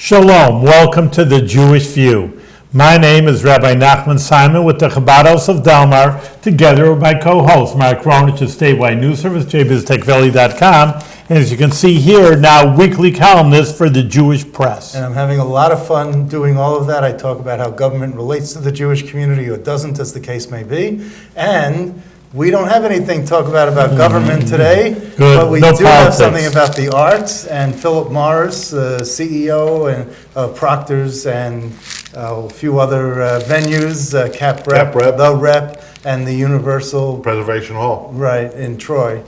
Shalom, welcome to the Jewish View. My name is Rabbi Nachman Simon with the Chabad House of Delmar, together with my co-host Mark Ronich of Statewide News Service, jbiztechvalley.com, and as you can see here, now weekly columnist for the Jewish Press. And I'm having a lot of fun doing all of that. I talk about how government relates to the Jewish community, or doesn't, as the case may be. And we don't have anything to talk about government today, Good. but we No do politics. have something about the arts. And Phillip Morris, CEO and Proctors, and a few other venues, Cap Rep, The Rep, and the Universal Preservation Hall. Right, in Troy.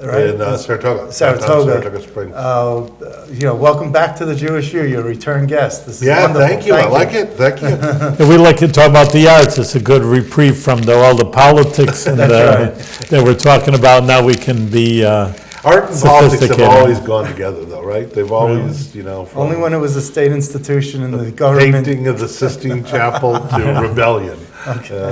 Right? In Saratoga. Saratoga Springs. Welcome back to the Jewish View, your return guest. This is Yeah, wonderful. thank you. I like it. Thank you. And we like to talk about the arts. It's a good reprieve from all the politics and that we're talking about. Now we can be Art and politics have sophisticated. always gone together, though, right? They've always, from Only when it was a state institution and the government. painting of the Sistine Chapel to rebellion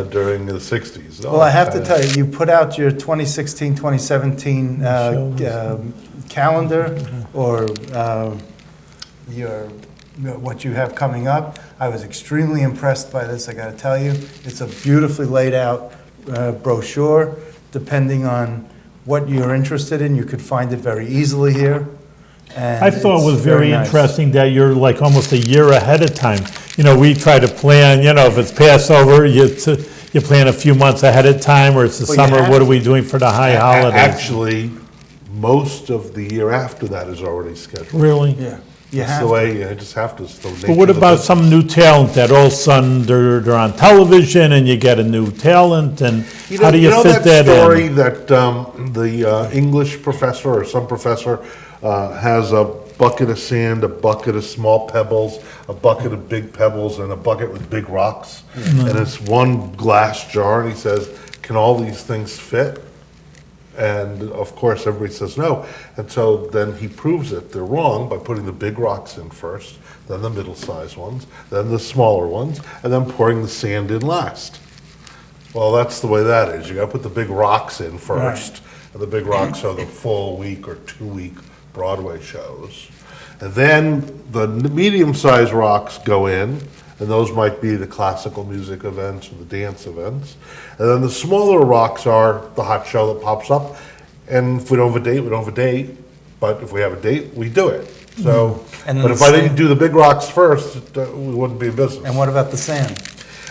during the 60s. Well, I have to tell you, you put out your 2016-2017 calendar, or what you have coming up. I was extremely impressed by this, I got to tell you. It's a beautifully laid out brochure. Depending on what you're interested in, you could find it very easily here. And I thought it was it's very nice. interesting that you're like almost a year ahead of time. We try to plan, if it's Passover, you plan a few months ahead of time, or it's the Well, you summer, have what are to. we doing for the high holidays? Actually, most of the year after that is already scheduled. Really? Yeah, you It's have the to. way, you just have to. It's the nature But what of the about business. some new talent that all of a sudden they're on television and you get a new talent, and how do you fit that story in? that the English professor or some professor has a bucket of sand, a bucket of small pebbles, a bucket of big pebbles, and a bucket with big rocks, and it's one glass jar, and he says, can all these things fit? And of course, everybody says no. And so then he proves it. They're wrong by putting the big rocks in first, then the middle-sized ones, then the smaller ones, and then pouring the sand in last. Well, that's the way that is. You got to put the big rocks in first, and the big rocks are the full week or 2-week Broadway shows. And then the medium-sized rocks go in, and those might be the classical music events or the dance events. And then the smaller rocks are the hot show that pops up. And if we don't have a date, we don't have a date. But if we have a date, we do it. So, And then but if the I didn't same- do the big rocks first, we wouldn't be in business. And what about the sand?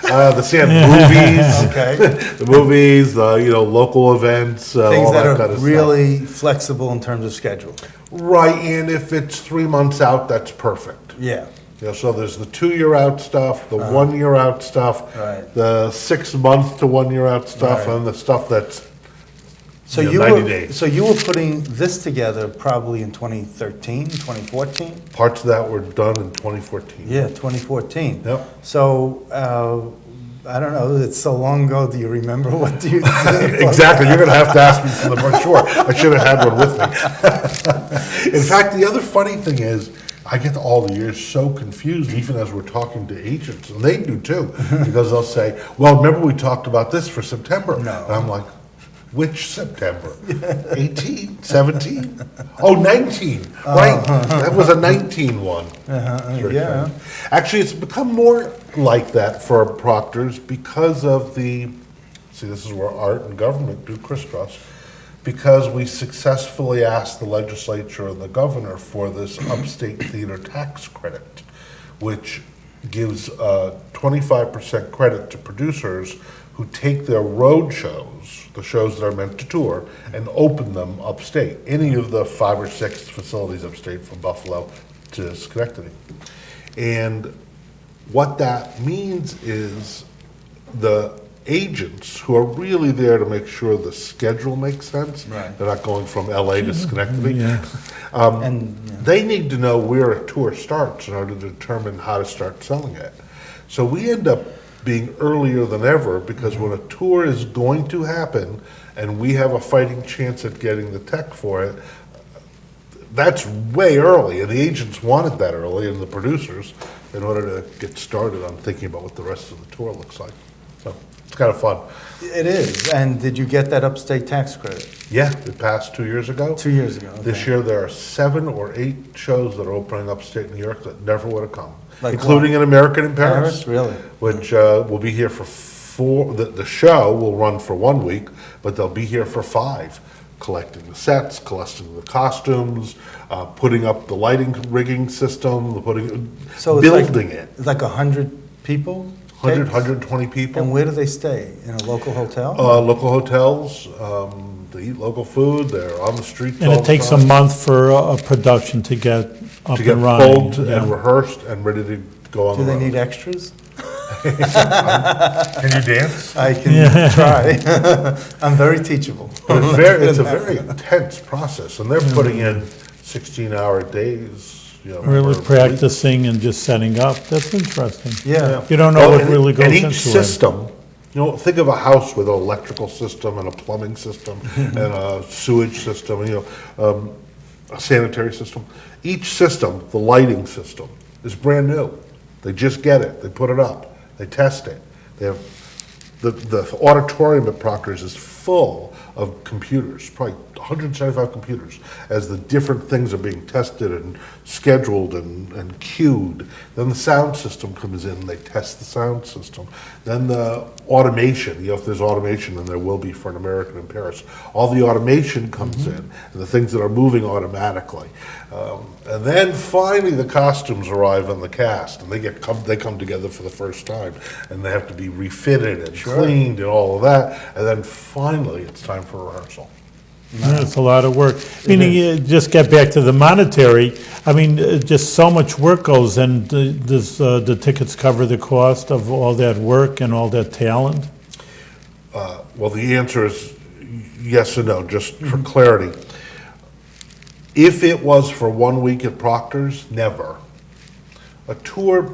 The sand movies, Okay. the movies, local events, Things all that that are kind of really flexible in terms of schedule. stuff. Right, and if it's 3 months out, that's perfect. Yeah. So there's the 2-year out stuff, the 1-year out stuff, Right. the 6-month to 1-year out stuff, Right. and the stuff that's So Yeah, you 90 were, days. so you were putting this together probably in 2013, 2014? parts of that were done in 2014. Yeah, 2014. Yep. So, I don't know, it's so long ago, do you remember what do you? Exactly. You're going to have to ask me for the brochure. I should have had one with me. In fact, the other funny thing is, I get all the years so confused, even as we're talking to agents, and they do too, because they'll say, "Well, remember we talked about this for September?" No. And I'm like, "Which September? 18, 17? Oh, 19, right? That was a 19 one." Sure yeah. thing. Actually, it's become more like that for Proctors because of this is where art and government do crisscross, because we successfully asked the legislature and the governor for this upstate theater tax credit, which gives 25% credit to producers who take their road shows, the shows that are meant to tour, and open them upstate, any of the 5 or 6 facilities upstate from Buffalo to Schenectady. And what that means is the agents who are really there to make sure the schedule makes sense. Right. They're not going from LA to Schenectady. Yeah. And, They need to know where a tour starts in order to determine how to start selling it. So we end up being earlier than ever, because when a tour is going to happen and we have a fighting chance at getting the tech for it, that's way early, and the agents wanted that early, and the producers, in order to get started on thinking about what the rest of the tour looks like. So it's kind of fun. It is. And did you get that upstate tax credit? Yeah, it passed 2 years ago. 2 years ago. This okay. year, there are 7 or 8 shows that are opening upstate New York that never would have come, Like including what? an American in Paris. Paris, really? Which will be here for 4, the show will run for 1 week, but they'll be here for 5, collecting the sets, collecting the costumes, putting up the lighting rigging system, So it's building it. It's like 100 people? 100, Takes? 120 people. And where do they stay? In a local hotel? Local hotels, they eat local food, they're on the streets And all it the takes a time. month for a production to get up To get and running. pulled yeah. and rehearsed and ready to go on Do the they road. need extras? Can you dance? I can try. I'm very teachable. But it's a very intense process, and they're putting in 16-hour days, you know. Really for- practicing and just setting up. That's interesting. Yeah. You don't know Well, what and- really goes and into each it. system, you know, think of a house with an electrical system and a plumbing system and a sewage system, you know, a sanitary system. Each system, the lighting system, is brand new. They just get it, they put it up, they test it. They have, the auditorium at Proctors is full of computers, probably 175 computers, as the different things are being tested and scheduled and queued. Then the sound system comes in, and they test the sound system. Then the automation, you know, if there's automation, and there will be for an American in Paris, all the automation comes in, and the things that are moving automatically. And then finally the costumes arrive on the cast, and they come together for the first time, and they have to be refitted and cleaned and all of that, and then finally it's time for rehearsal. Yeah, it's a lot of work. Meaning, you just get back to the monetary, I mean, just so much work goes in. Does the tickets cover the cost of all that work and all that talent? Well, the answer is yes and no, just for clarity. If it was for 1 week at Proctor's, never. A tour,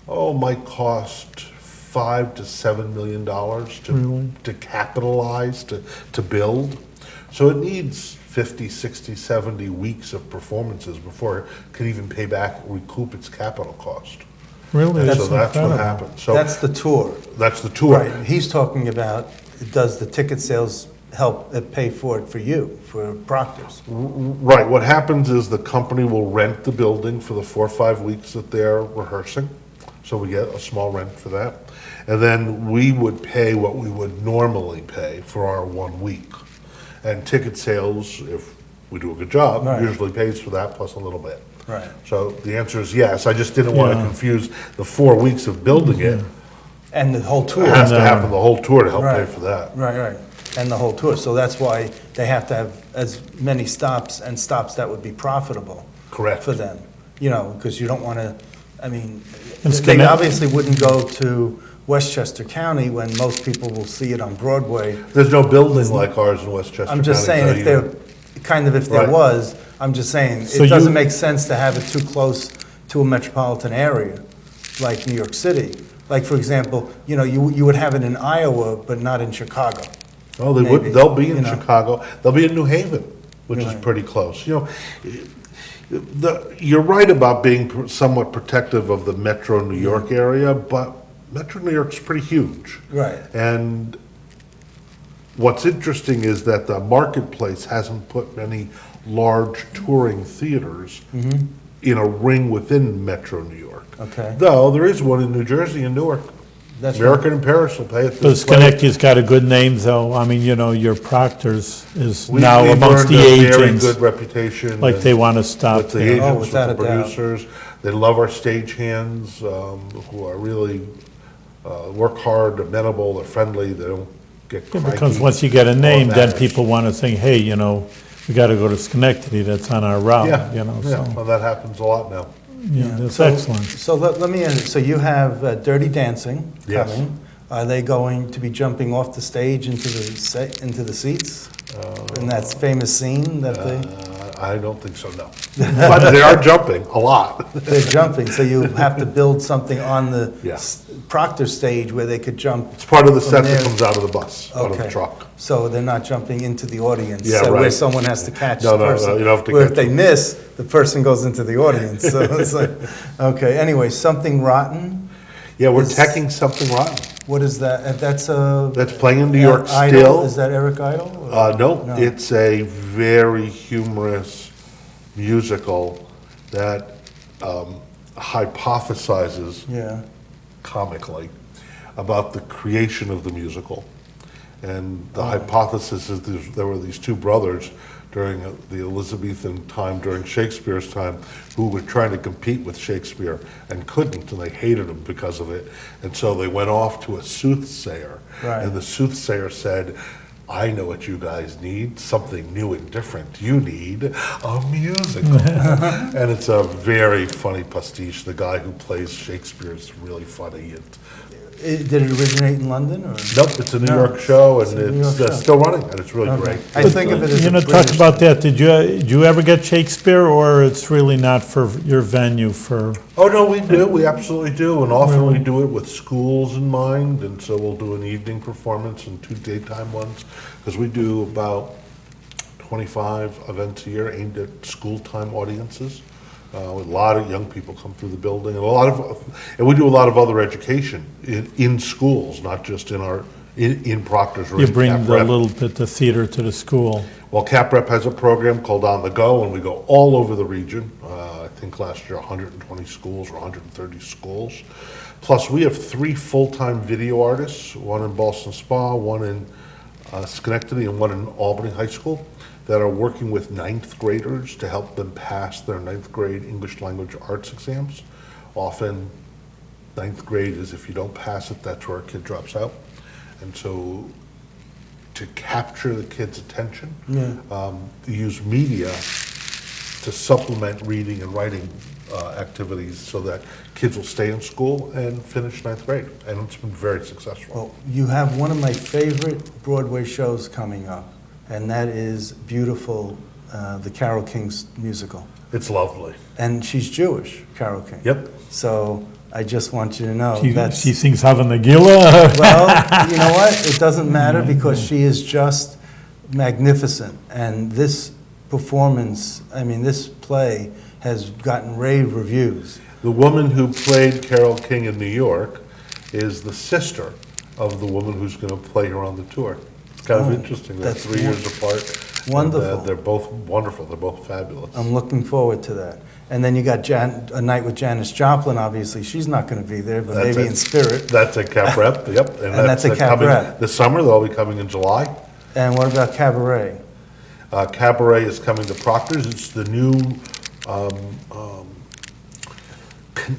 might cost $5 to $7 million to capitalize, to build. So it needs 50, 60, 70 weeks of performances before it can even pay back, recoup its capital cost. Really? And so that's what incredible. happens. So That's the tour. that's the tour. Right. He's talking about, does the ticket sales help pay for it for you, for Proctors? Right, what happens is the company will rent the building for the 4 or 5 weeks that they're rehearsing, so we get a small rent for that. And then we would pay what we would normally pay for our 1 week. And ticket sales, if we do a good job, Right. usually pays for that plus a little bit. Right. So the answer is yes, I just didn't want to Yeah. confuse the 4 weeks of building it. And the whole tour. It has to happen the whole tour to help pay Right. for that. Right. And the whole tour. So that's why they have to have as many stops and stops that would be profitable. Correct. For them. You know, because you don't want to, I mean, And they Schenectady- obviously wouldn't go to Westchester County when most people will see it on Broadway. There's no building like ours in Westchester County. I'm just saying, if there, if there Right. was, I'm just saying, So it doesn't you- make sense to have it too close to a metropolitan area, like New York City. Like, for example, you know, you would have it in Iowa, but not in Chicago. Oh, they Maybe, would, they'll be you in know. Chicago, they'll be in New Haven, which is Right. pretty close. You know, you're right about being somewhat protective of the metro New York area, but metro New York's pretty huge. Right. And what's interesting is that the marketplace hasn't put many large touring theaters in a ring within metro New York. Okay. Though there is one in New Jersey and Newark. That's American in Paris will pay it. But Schenectady's got a good name, though. I mean, you know, your Proctors is We've now amongst the earned a very agents, good reputation. like they and- want to stop with the there. agents, with without the a doubt. producers. They love our stagehands, who are really, work hard, they're amenable, they're friendly, they don't get Yeah, cranky. because once you get a name, All then that. people want to say, hey, you know, we got to go to Schenectady, that's on our route, Yeah, you know, yeah, so, well, that happens a lot now. yeah, that's So- excellent. So let me, so you have Dirty Dancing Yes. coming. Are they going to be jumping off the stage into the seats? In that famous scene that I don't think so, no. But they are jumping a lot. they're jumping, so you have to build something on the Yeah. Proctor stage where they could jump. It's part of the from set that there. comes out of the bus, out of the Okay. truck. So they're not jumping into the audience, Yeah, so where right. someone has to catch No, the no, no, person. you don't have to Where if catch they them. miss, the person goes into the audience, so it's like, okay, anyway, Something Rotten. Yeah, we're Is- teching Something Rotten. What is that? That's a... That's playing in New York Idol? still. Is that Eric Idle? or- No, No. it's a very humorous musical that hypothesizes Yeah. comically about the creation of the musical. And the hypothesis is there were these two brothers during the Elizabethan time, during Shakespeare's time, who were trying to compete with Shakespeare and couldn't, and they hated him because of it. And so they went off to a soothsayer. Right. And the soothsayer said, I know what you guys need, something new and different. You need a musical. And it's a very funny pastiche. The guy who plays Shakespeare is really funny. Did it originate in London, or? Nope, it's a New No, York show, it's and a New it's York show. still running, and it's really Okay. great. I think of it as You a know, talk British about that, did you ever get Shakespeare, or it's really not for your venue for? Oh, no, we do, we absolutely do, and often we do it with schools in mind, and so we'll do an evening performance and 2 daytime ones, because we do about 25 events a year aimed at school-time audiences. A lot of young people come through the building, and we do a lot of other education in schools, not just in Proctors or You in bring Cap the Rep. little bit of theater to the school. Well, Cap Rep has a program called On the Go, and we go all over the region. I think last year 120 schools or 130 schools. Plus, we have 3 full-time video artists, one in Boston Spa, one in Schenectady, and one in Albany High School, that are working with 9th graders to help them pass their 9th grade English language arts exams. Often, 9th grade is, if you don't pass it, that's where a kid drops out. And so, to capture the kids' attention, they use media to supplement reading and writing activities so that kids will stay in school and finish 9th grade. And it's been very successful. Well, you have one of my favorite Broadway shows coming up, and that is beautiful, the Carole King's musical. It's lovely. And she's Jewish, Carole King. Yep. So I just want you to know She that's... she sings Hava Nagila. Well, you know what? It doesn't matter because she is just magnificent. And this performance, I mean, this play has gotten rave reviews. The woman who played Carole King in New York is the sister of the woman who's going to play her on the tour. It's kind of interesting. They're that's 3 years apart. Wonderful. And, they're both wonderful. They're both fabulous. I'm looking forward to that. And then you got A Night with Janis Joplin, obviously. She's not going to be there, but That's maybe it. in spirit. That's a Cap Rep, yep. And that's a Cap coming Rep. this summer. They'll be coming in July. And what about Cabaret? Cabaret is coming to Proctors. It's the new,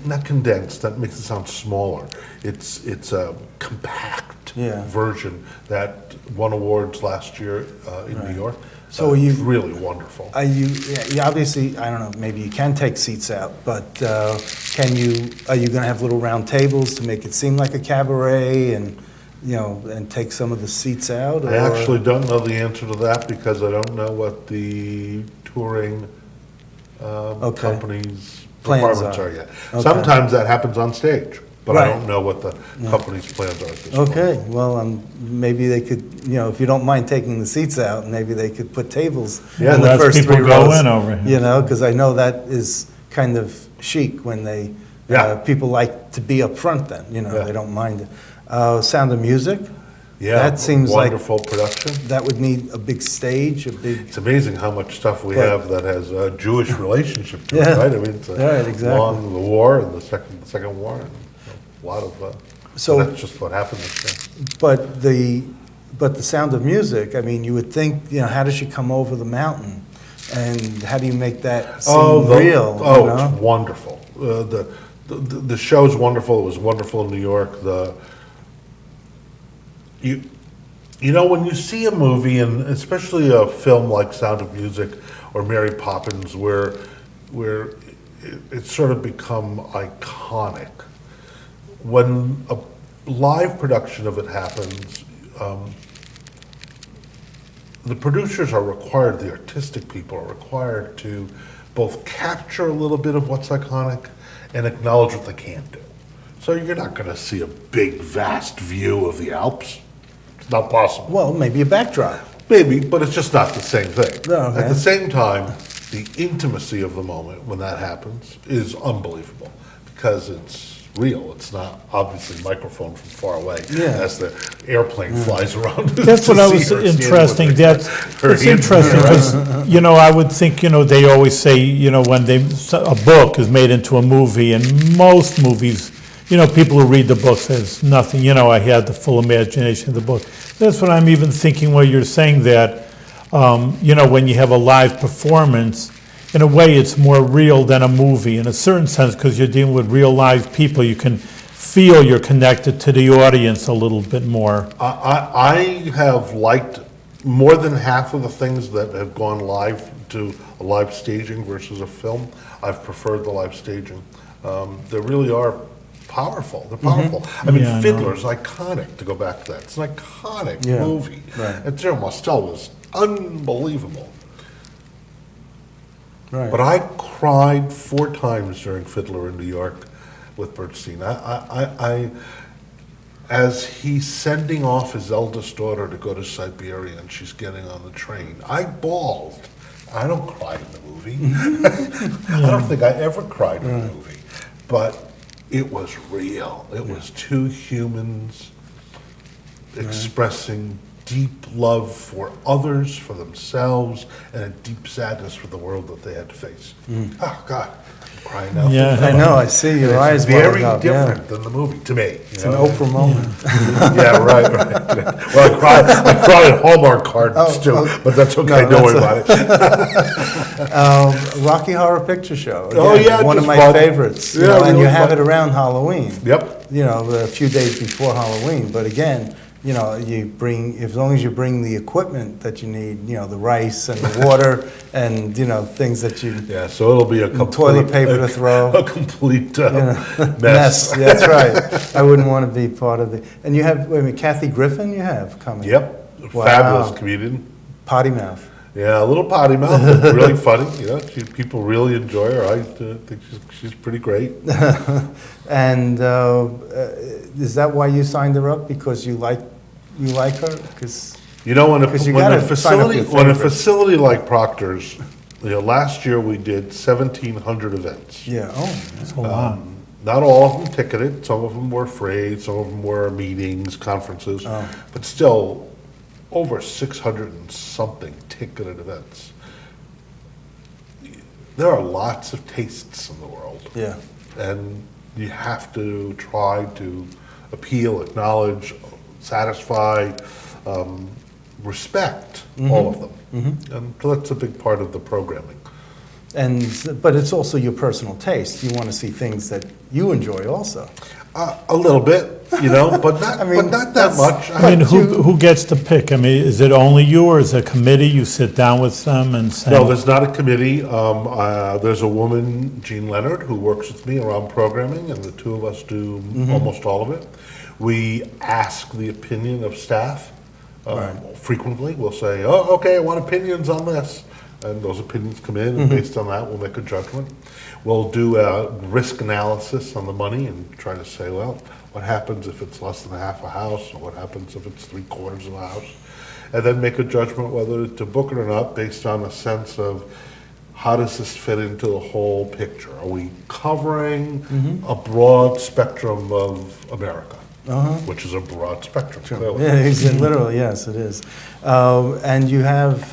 not condensed, that makes it sound smaller. It's a compact Yeah. version that won awards last year in New York. So are you- It's really wonderful. Are you obviously, I don't know, maybe you can take seats out, but are you going to have little round tables to make it seem like a cabaret and, and take some of the seats out? I or- actually don't know the answer to that because I don't know what the touring Okay. company's Plans requirements are. are yet. Okay. Sometimes that happens on stage, but I Right. don't know what the company's plans are at this point. Okay, well, maybe they could, if you don't mind taking the seats out, maybe they could put tables Yeah, in the let first people 3 go rows. in over here. Because I know that is kind of chic when Yeah. people like to be up front then, Yeah. they don't mind it. Sound of Music, Yeah, that seems like wonderful production. that would need a big stage, a big, It's amazing how much stuff we But- have that has a Jewish relationship to it, Yeah. right? I mean, it's Right, exactly. long the war and the second war, and a lot of. So- that's just what happened this year. but the Sound of Music, I mean, you would think, how does she come over the mountain? And how do you make that seem real? It's wonderful. The show's wonderful. It was wonderful in New York. When you see a movie, and especially a film like Sound of Music or Mary Poppins, where it's sort of become iconic, when a live production of it happens, the producers are required, the artistic people are required to both capture a little bit of what's iconic and acknowledge what they can't do. So you're not going to see a big, vast view of the Alps. It's not possible. Well, maybe a backdrop. Maybe, but it's just not the same thing. No, okay. At the same time, the intimacy of the moment when that happens is unbelievable. because it's real. It's not obviously microphone from far away Yeah. as the airplane flies around. That's what I was interesting, that's interesting, because, I would think, they always say, when a book is made into a movie, and most movies, people who read the book says nothing, I had the full imagination of the book. That's what I'm even thinking while you're saying that, when you have a live performance, in a way, it's more real than a movie, in a certain sense, because you're dealing with real live people. You can feel you're connected to the audience a little bit more. I have liked more than half of the things that have gone live to a live staging versus a film. I've preferred the live staging. They really are powerful. They're powerful. I mean, Yeah, I know. Fiddler's iconic, to go back to that. It's an iconic Yeah, movie. right. And Jerry Mostel was unbelievable. Right. But I cried 4 times during Fiddler in New York with Bernstein. As he's sending off his eldest daughter to go to Siberia and she's getting on the train, I bawled. I don't cry in the movie. I don't think I ever cried in the movie. But it was real. It was 2 humans expressing deep love for others, for themselves, and a deep sadness for the world that they had to face. Oh, God, I'm crying now. Yeah. I know, I see your eyes Very welling up, yeah. different than the movie, to me. It's an Oprah moment. Yeah, right. Well, I cried at Hallmark cards too, but that's okay, No, don't worry that's about it. Rocky Horror Picture Show. Oh, again, yeah, one of just my fun. favorites. Yeah, and really you have fun. it around Halloween. Yep. A few days before Halloween. But again, you bring, as long as you bring the equipment that you need, the rice and the water and, things that you, Yeah, so it'll be a complete... toilet paper to throw. A complete mess. mess. Yeah, that's right. I wouldn't want to be part of the, and you have, wait a minute, Kathy Griffin you have coming. Yep, Wow. fabulous comedian. Potty mouth. Yeah, a little potty mouth, but really funny. People really enjoy her. I think she's pretty great. And is that why you signed her up? Because you like her? Because You know, when a 'Cause you when a gotta sign up your facility favorites. like Proctors, last year we did 1,700 events. yeah, It's a lot. Not all of them ticketed. Some of them were free. Some of them were meetings, conferences, Oh. but still over 600 and something ticketed events. There are lots of tastes in the world. yeah. And you have to try to appeal, acknowledge, satisfy, respect all of them. And that's a big part of the programming. But it's also your personal taste. You want to see things that you enjoy also. A little bit, but not, I mean, but not that that's- much. I mean, who gets to pick? I mean, is it only you, or is it a committee? You sit down with them and say? No, there's not a committee. There's a woman, Jean Leonard, who works with me around programming, and the 2 of us do almost all of it. We ask the opinion of staff Right. frequently. We'll say, "Oh, okay, I want opinions on this," and those opinions come in, and based on that, we'll make a judgment. We'll do a risk analysis on the money and try to say, well, what happens if it's less than half a house, or what happens if it's 3/4 of a house? And then make a judgment whether to book it or not based on a sense of how does this fit into the whole picture? Are we covering a broad spectrum of America? Which is a broad spectrum, clearly. Yeah, literally, yes, it is. And you have,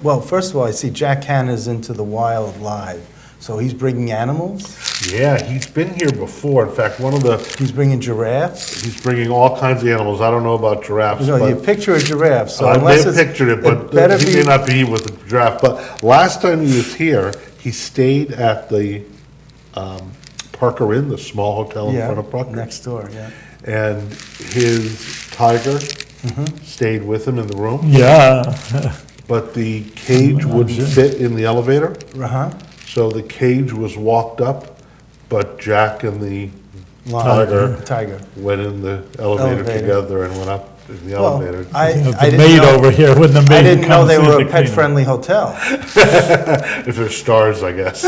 well, first of all, I see Jack Hanna's Into the Wild Live. So he's bringing animals? Yeah, he's been here before. In fact, He's bringing giraffes? he's bringing all kinds of animals. I don't know about giraffes, You but picture a giraffe, so I may unless have it's... pictured it, but better he be- may not be with the giraffe. But last time he was here, he stayed at the Parker Inn, the small hotel in front of Proctors. next door, yeah. And his tiger stayed with him in the room, Yeah. but the cage wouldn't fit in the elevator. Uh-huh. So the cage was walked up, but Jack and the Tiger. went in the elevator Elevator. together and went up in the Well, elevator. I The didn't maid know- over here, when the maid I didn't know comes they in were to a clean it. pet-friendly hotel. If there's stars, I guess.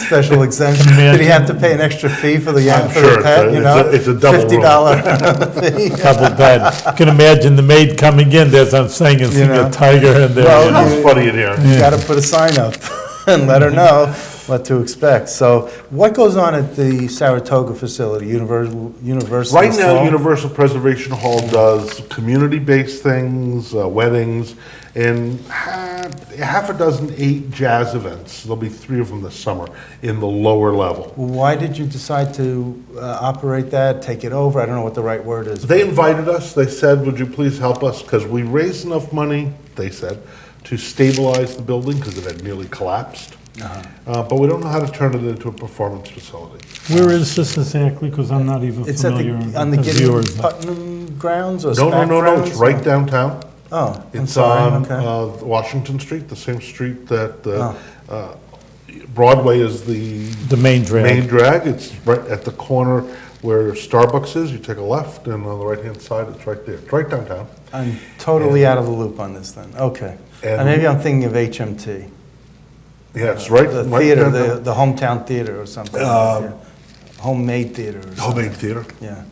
Special exemption. Did he have to pay an extra fee for the I'm for sure the pet, it's a double room. $50 fee. Double bed. You can imagine the maid coming in, as I'm saying, and seeing know. a tiger in there. Well, you know. It's funny in here. You gotta put a sign up and let her know. what to expect. So what goes on at the Saratoga facility, Universal? Right now, Universal Preservation Hall does community-based things, weddings, and half a dozen 8 jazz events. There'll be 3 of them this summer in the lower level. Why did you decide to operate that, take it over? I don't know what the right word is. They invited us. They said, would you please help us? Because we raised enough money, they said, to stabilize the building because it had nearly collapsed. But we don't know how to turn it into a performance facility. Where is this exactly? Because I'm not even It's at familiar. on the as Gideon viewers. Putnam grounds or No, SPAC no, grounds? it's right downtown. Oh, I'm It's sorry, on okay. Washington Street, the same street that Broadway is The main drag. main drag. It's right at the corner where Starbucks is. You take a left, and on the right-hand side, it's right there. It's right downtown. I'm totally out of the loop on this then, okay. And- Maybe I'm thinking of HMT. Yeah, it's right. The right theater, downtown. the hometown theater or something. Yeah. Homemade theater or something. Homemade theater. Yeah.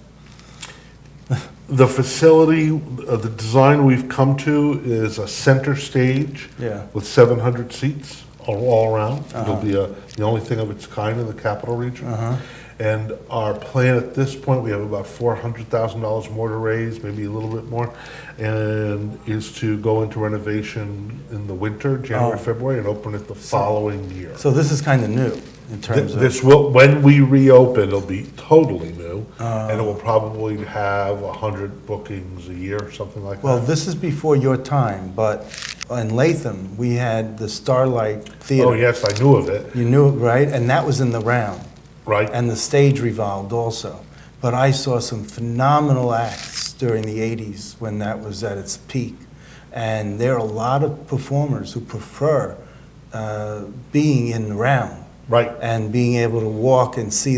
The facility, the design we've come to is a center stage Yeah. with 700 seats all around. It'll be the only thing of its kind in the capital region. And our plan at this point, we have about $400,000 more to raise, maybe a little bit more, and is to go into renovation in the winter, January, February, and open it the following year. So this is kind of new in terms of. This will, when we reopen, it'll be totally new, and it will probably have 100 bookings a year, something like Well, that. this is before your time, but in Latham, we had the Starlight Theater. Oh, yes, I knew of it, You knew it, right? And that was in the round. right? And the stage revolved also. But I saw some phenomenal acts during the 80s when that was at its peak. And there are a lot of performers who prefer being in the round. Right. And being able to walk and see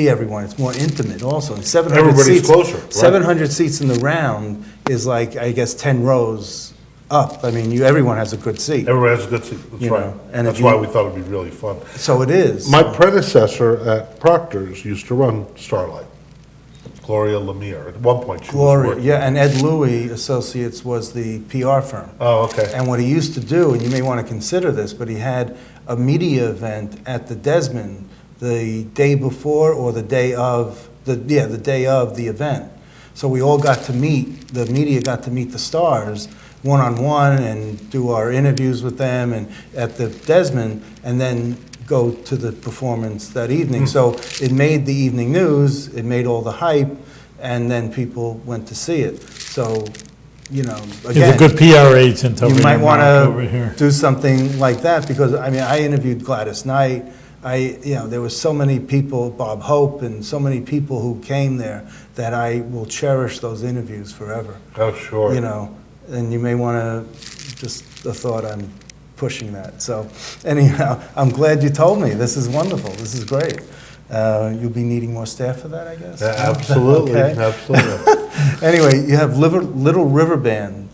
everyone. It's more intimate also. And 700 Everybody's seats, closer, right. 700 seats in the round is like, I guess, 10 rows up. I mean, everyone has a good seat. Everyone has a good seat, that's You right. know, and That's if why you- we thought it'd be really fun. So it is. My predecessor at Proctors used to run Starlight, Gloria Lemire. At one point, she was Gloria, working. yeah, and Ed Louis Associates was the PR firm. Oh, okay. And what he used to do, and you may want to consider this, but he had a media event at the Desmond the day before or the day of the day of the event. So we all got to meet, the media got to meet the stars one-on-one and do our interviews with them and at the Desmond, and then go to the performance that evening. So it made the evening news, it made all the hype, and then people went to see it. So, you know, He's again, a good PR agent over you here, might want Mark, over here. to do something like that, because, I mean, I interviewed Gladys Knight. There was so many people, Bob Hope, and so many people who came there that I will cherish those interviews forever. Oh, sure. You know, and you may want to, just a thought, I'm pushing that. So anyhow, I'm glad you told me. This is wonderful. This is great. You'll be needing more staff for that, I guess? Absolutely, Okay. absolutely. Anyway, you have Little River Band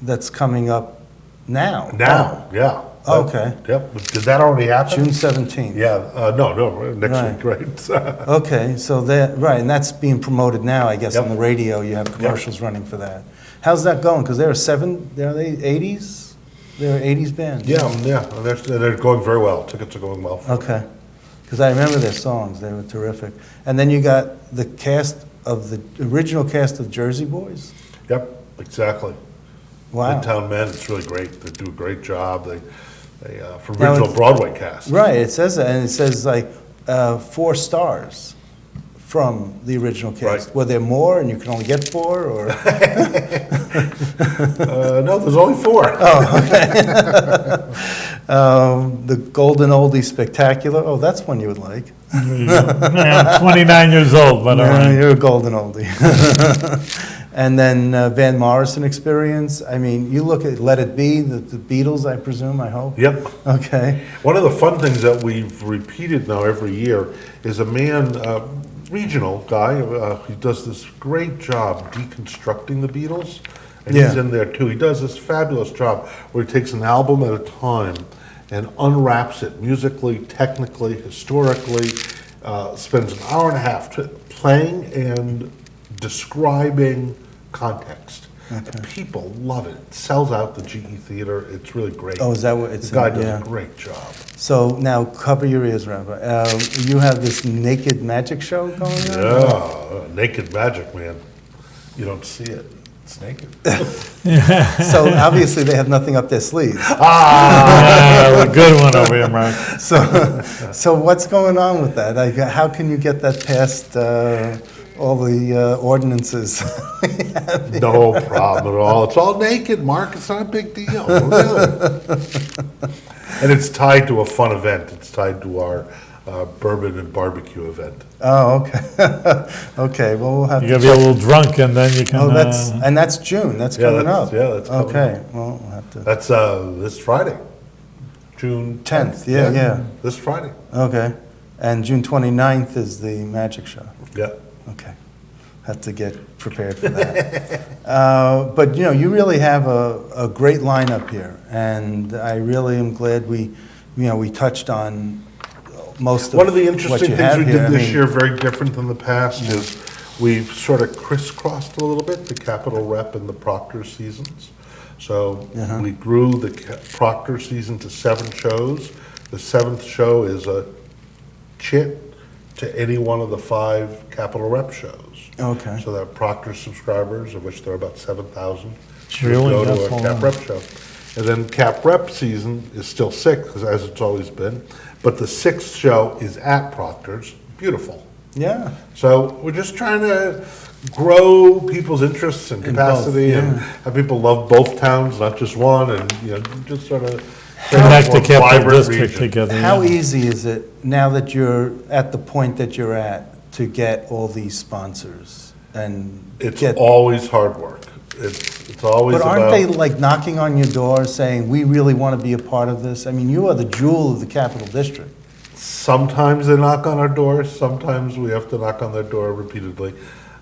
that's coming up now. Now, yeah. Okay. Yep, did that already happen? June 17th. Yeah, no, next Right. week, right? Okay, so that, right, and that's being promoted now, I guess, on Yep. the radio. You have commercials running for that. How's that going? Because are they 80s? They're an 80s band? Yeah, and they're going very well. Tickets are going well. Okay. Because I remember their songs. They were terrific. And then you got the original cast of Jersey Boys? Yep, exactly. Wow. Midtown Men, it's really great. They do a great job. They for Now original it's- Broadway cast. Right, it says that, and it says like 4 stars from the original cast. Right. Were there more and you can only get 4, or? No, there's only 4. The Golden Oldie Spectacular, oh, that's one you would like. Yeah, I'm 29 years old, but all Yeah, right. you're a golden oldie. And then Van Morrison Experience, I mean, you look at Let It Be, the Beatles, I presume, I hope? Yep. Okay, One of the fun things that we've repeated now every year is a man, regional guy, he does this great job deconstructing the Beatles. And he's Yeah. in there too. He does this fabulous job where he takes an album at a time and unwraps it musically, technically, historically, spends an hour and a half playing and describing context. And people love it. It sells out the GE Theater. It's really great. Oh, is that what it's The guy in? does Yeah. a great job. So now cover your ears, Rabbi. You have this naked magic show going on? Yeah, naked magic, man. You don't see it. It's naked. So obviously they have nothing up their sleeves. Ah, good one over here, Mark. So what's going on with that? Like, how can you get that past all the ordinances? No problem at all. It's all naked, Mark. It's not a big deal. Really. And it's tied to a fun event. It's tied to our bourbon and barbecue event. Oh, okay. Okay, well, we'll have You to gotta be a check. little drunk and then you can, Oh, that's June, that's Yeah, coming that's- up. yeah, that's coming Okay, well, we'll have to, That's this Friday, June 10th, yeah. This Friday. Okay. And June 29th is the magic show. Yeah. Okay. Have to get prepared for that. But, you know, you really have a great lineup here, and I really am glad we touched on most of One of the what interesting you things have we here. did I this mean, year, very different than the past, is we've sort of crisscrossed a little bit, the Capital Rep and the Proctor seasons. So we grew the Proctor season to 7 shows. The 7th show is a chit to any one of the 5 Capital Rep shows. Okay. So that Proctor subscribers, of which there are about 7,000, Really? go That's to a a Cap lot. Rep show. And then Cap Rep season is still 6, as it's always been, but the 6th show is at Proctor's. Beautiful. Yeah. So we're just trying to grow people's interests and In both, capacity and yeah. have people love both towns, not just one, and, you know, just sort of connect the more capital vibrant district region. together. How yeah. easy is it, now that you're at the point that you're at, to get all these sponsors and It's get? always hard work. It's always But about. aren't they like knocking on your door saying, we really want to be a part of this? I mean, you are the jewel of the Capital District. Sometimes they knock on our doors, sometimes we have to knock on their door repeatedly.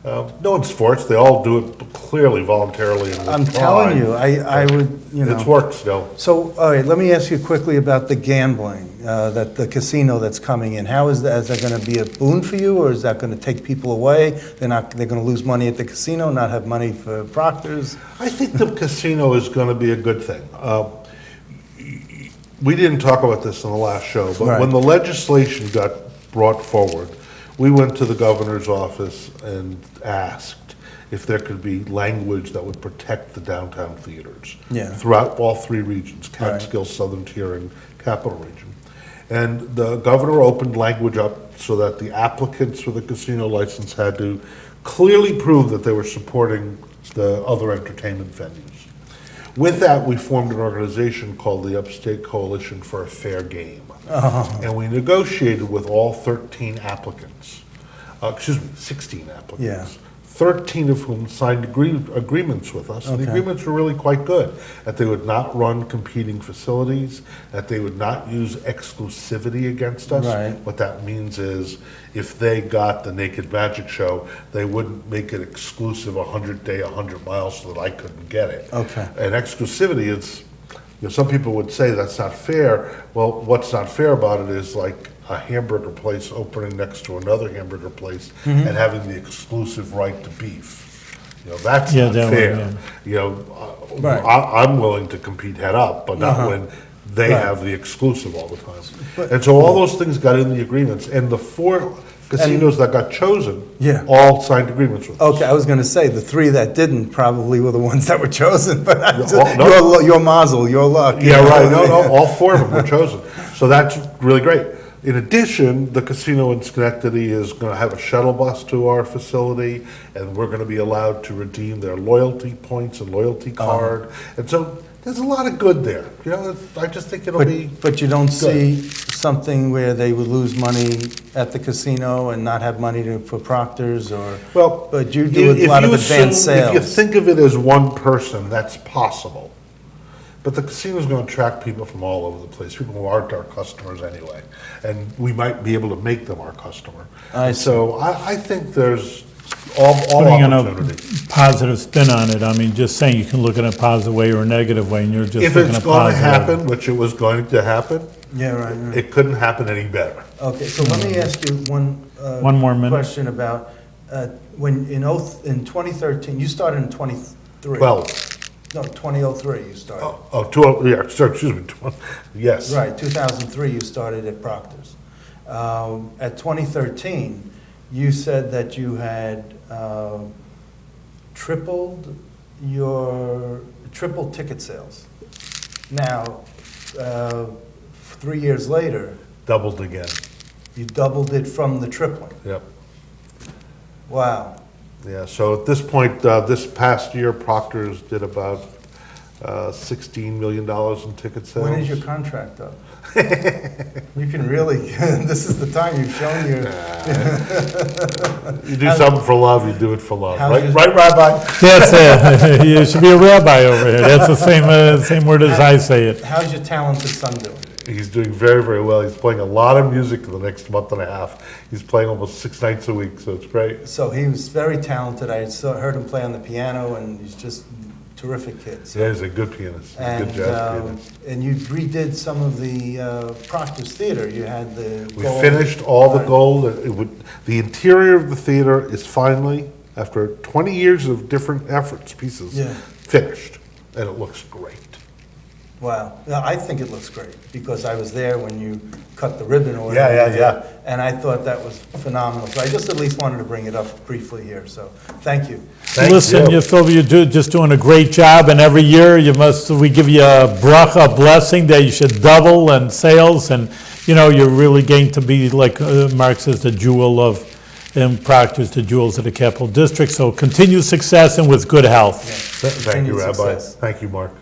No one's forced, they all do it clearly voluntarily and with I'm pride. telling you, I would, you know. It's work still. So, all right, let me ask you quickly about the gambling, that the casino that's coming in. How is that going to be a boon for you, or is that going to take people away? They're going to lose money at the casino, not have money for Proctors? I think the casino is going to be a good thing. We didn't talk about this in the last show, but Right. when the legislation got brought forward, we went to the governor's office and asked if there could be language that would protect the downtown theaters Yeah. throughout all 3 regions, Right. Catskill, Southern Tier, and Capital Region. And the governor opened language up so that the applicants for the casino license had to clearly prove that they were supporting the other entertainment venues. With that, we formed an organization called the Upstate Coalition for a Fair Game. And we negotiated with all 13 applicants, 16 applicants. Yeah. 13 of whom signed agreements with us. And the Okay. agreements were really quite good, that they would not run competing facilities, that they would not use exclusivity against us. Right. What that means is, if they got the Naked Magic Show, they wouldn't make it exclusive 100-day, 100 miles so that I couldn't get it. Okay. And exclusivity is, you know, some people would say that's not fair. Well, what's not fair about it is like a hamburger place opening next to another hamburger place Mm-hmm. and having the exclusive right to beef. You know, that's Yeah, not that fair. one, yeah. You know, Right. I'm willing to compete head up, but not when they Right. have the exclusive all the time. And so all those things got in the agreements, and the 4 casinos that got chosen Yeah. all signed agreements with us. Okay, I was going to say, the 3 that didn't probably were the ones that were chosen, but I just, well, no. your mazel, your luck. you Yeah, know? right, no, all 4 of them were chosen. So that's really great. In addition, the casino in Schenectady is going to have a shuttle bus to our facility, and we're going to be allowed to redeem their loyalty points and loyalty card. And so there's a lot of good there. You know, I just think it'll be. But you don't see something where they would lose money at the casino and not have money for Proctors, or? Well, But you do a lot of advanced If you sales. think of it as one person, that's possible. But the casino's going to attract people from all over the place, people who aren't our customers anyway. And we might be able to make them our customer. I see. So I think there's all Putting in a opportunity. positive spin on it, I mean, just saying you can look at it a positive way or a negative way, and you're just If looking it's at going to positive. happen, which it was going to happen, Yeah, right. it couldn't happen any better. Okay, so let me ask you one. One more minute. Question about, when, in 2013, you started in 12. No, 2003 you started. Yeah, sorry, excuse me, yes. Right, 2003 you started at Proctors. At 2013, you said that you had tripled ticket sales. Now, 3 years later, Doubled again, you doubled it from the tripling. yep. Wow. Yeah, so at this point, this past year, Proctors did about $16 million in ticket sales. When is your contract up? You can really, this is the time you've shown your. You do something for love, you do it for love, How's right, your- right, Rabbi? That's it. You should be a rabbi over here. That's the same word as I say it. How's your talented son doing? He's doing very, very well. He's playing a lot of music for the next month and a half. He's playing almost 6 nights a week, so it's great. So he was very talented. heard him play on the piano, and he's just a terrific kid. So. Yeah, he's a good pianist, he's a good jazz pianist. And you redid some of the Proctor's Theater. You had the We gold. finished all the gold. The interior of the theater is finally, after 20 years of different pieces, Yeah. finished, and it looks great. Wow. Yeah, I think it looks great because I was there when you cut the ribbon or Yeah, whatever yeah, you did, yeah. and I thought that was phenomenal. So I just at least wanted to bring it up briefly here. So thank you. Thank Listen, you. Phil, you're just doing a great job, and every year we give you a bracha, a blessing that you should double in sales, and you're really going to be, like Mark says, the jewel of Proctors, the jewels of the Capital District. So continued success and with good health. Thank you, Continued Rabbi. success. Thank you, Mark.